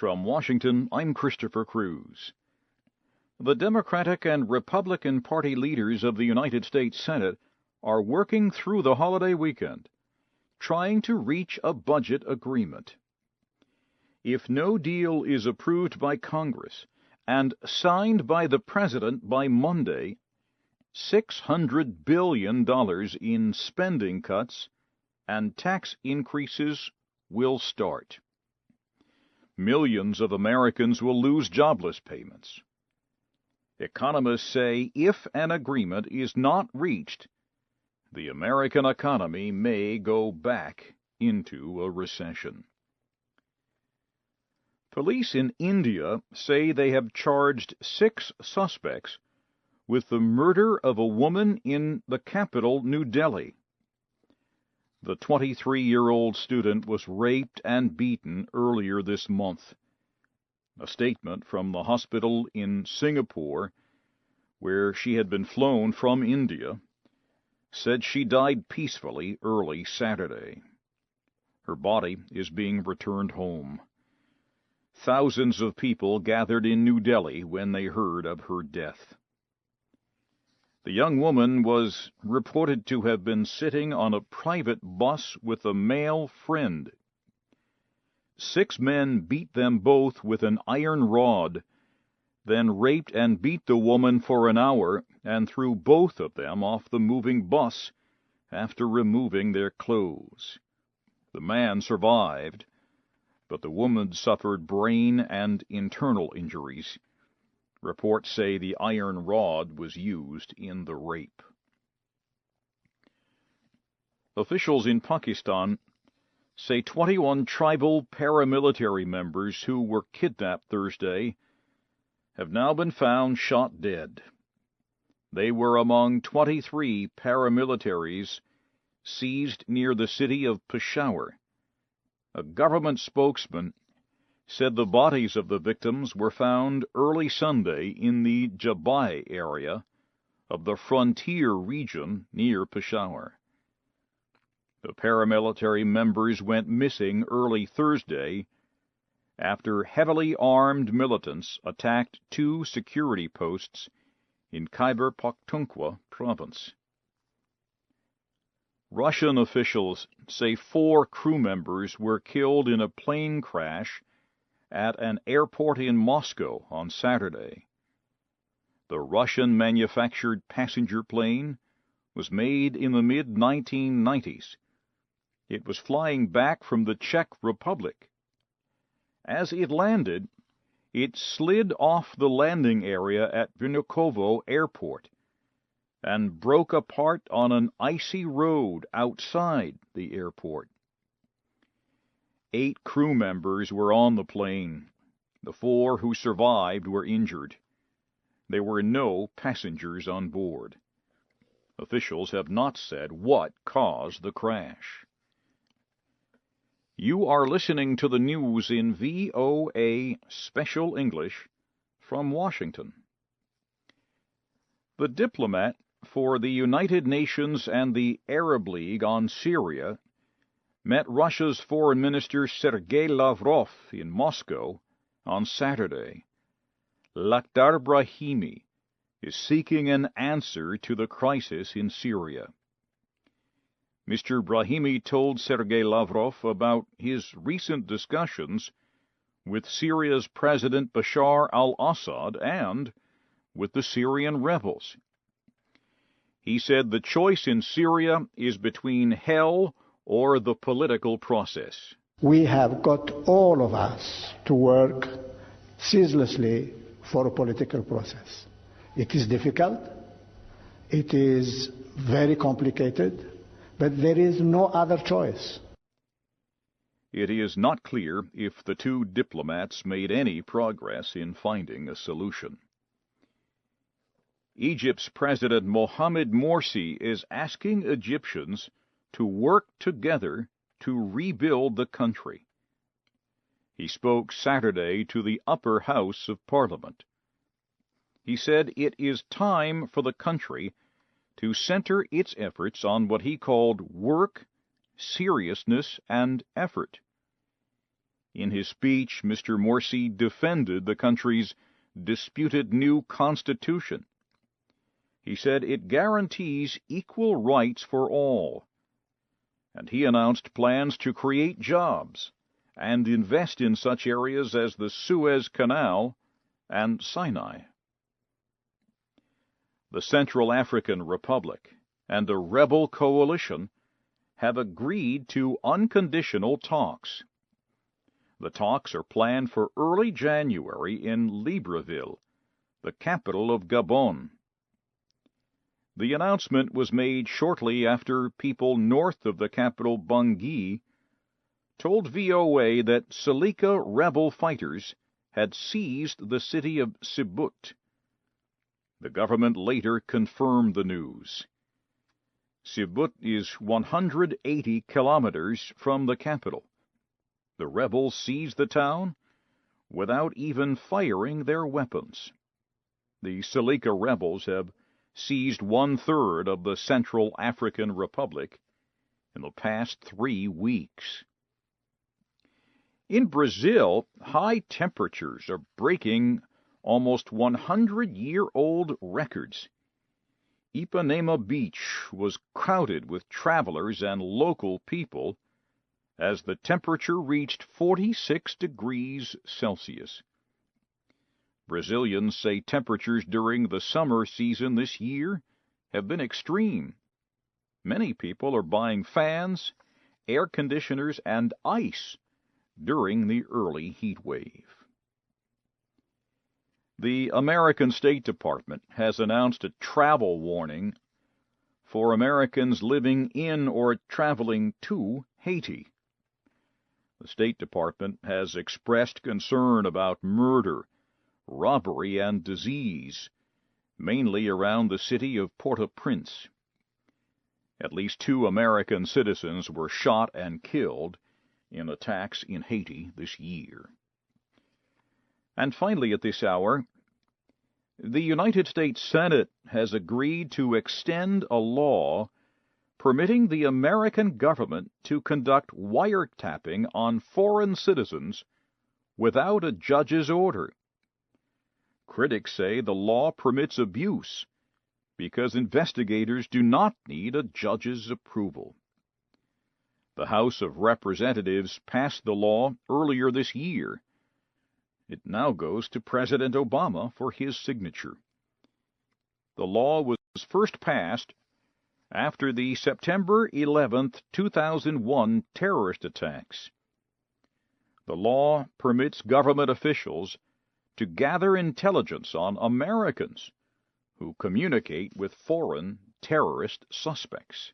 From Washington, I'm Christopher Cruz. The Democratic and Republican Party leaders of the United States Senate are working through the holiday weekend, trying to reach a budget agreement. If no deal is approved by Congress and signed by the President by Monday, $600 billion in spending cuts and tax increases will start. Millions of Americans will lose jobless payments. Economists say if an agreement is not reached, the American economy may go back into a recession. Police in India say they have charged 6 suspects with the murder of a woman in the capital, New Delhi. The 23-year-old student was raped and beaten earlier this month. A statement from the hospital in Singapore, where she had been flown from India, said she died peacefully early Saturday. Her body is being returned home. Thousands of people gathered in New Delhi when they heard of her death. The young woman was reported to have been sitting on a private bus with a male friend. 6 men beat them both with an iron rod, then raped and beat the woman for an hour and threw both of them off the moving bus after removing their clothes. The man survived, but the woman suffered brain and internal injuries. Reports say the iron rod was used in the rape. Officials in Pakistan say 21 tribal paramilitary members who were kidnapped Thursday have now been found shot dead. They were among 23 paramilitaries seized near the city of Peshawar. A government spokesman said the bodies of the victims were found early Sunday in the Jabai area of the frontier region near Peshawar. The paramilitary members went missing early Thursday after heavily armed militants attacked 2 security posts in Khyber Pakhtunkhwa province. Russian officials say 4 crew members were killed in a plane crash at an airport in Moscow on Saturday. The Russian-manufactured passenger plane was made in the mid-1990s. It was flying back from the Czech Republic. As it landed, it slid off the landing area at Vnukovo Airport and broke apart on an icy road outside the airport. 8 crew members were on the plane. The 4 who survived were injured. There were no passengers on board. Officials have not said what caused the crash. You are listening to the news in VOA Special English from Washington. The diplomat for the United Nations and the Arab League on Syria met Russia's Foreign Minister Sergei Lavrov in Moscow on Saturday. Lakhdar Brahimi is seeking an answer to the crisis in Syria. Mr. Brahimi told Sergei Lavrov about his recent discussions with Syria's President Bashar al-Assad and with the Syrian rebels. He said the choice in Syria is between hell or the political process. We have got all of us to work ceaselessly for a political process. It is difficult, it is very complicated, but there is no other choice. It is not clear if the 2 diplomats made any progress in finding a solution. Egypt's President Mohamed Morsi is asking Egyptians to work together to rebuild the country. He spoke Saturday to the upper house of Parliament. He said it is time for the country to center its efforts on what he called work, seriousness, and effort. In his speech, Mr. Morsi defended the country's disputed new constitution. He said it guarantees equal rights for all, and he announced plans to create jobs and invest in such areas as the Suez Canal and Sinai. The Central African Republic and the rebel coalition have agreed to unconditional talks. The talks are planned for early January in Libreville, the capital of Gabon. The announcement was made shortly after people north of the capital Bangui told VOA that Seleka rebel fighters had seized the city of Sibut. The government later confirmed the news. Sibut is 180 kilometers from the capital. The rebels seized the town without even firing their weapons. The Seleka rebels have seized 1/3 of the Central African Republic in the past 3 weeks. In Brazil, high temperatures are breaking almost 100-year-old records. Ipanema Beach was crowded with travelers and local people as the temperature reached 46 degrees Celsius. Brazilians say temperatures during the summer season this year have been extreme. Many people are buying fans, air conditioners, and ice during the early heat wave. The American State Department has announced a travel warning for Americans living in or traveling to Haiti. The State Department has expressed concern about murder, robbery, and disease, mainly around the city of Port-au-Prince. At least 2 American citizens were shot and killed in attacks in Haiti this year. And finally, at this hour, the United States Senate has agreed to extend a law permitting the American government to conduct wiretapping on foreign citizens without a judge's order. Critics say the law permits abuse because investigators do not need a judge's approval. The House of Representatives passed the law earlier this year. It now goes to President Obama for his signature. The law was first passed after the September 11, 2001 terrorist attacks. The law permits government officials to gather intelligence on Americans who communicate with foreign terrorist suspects.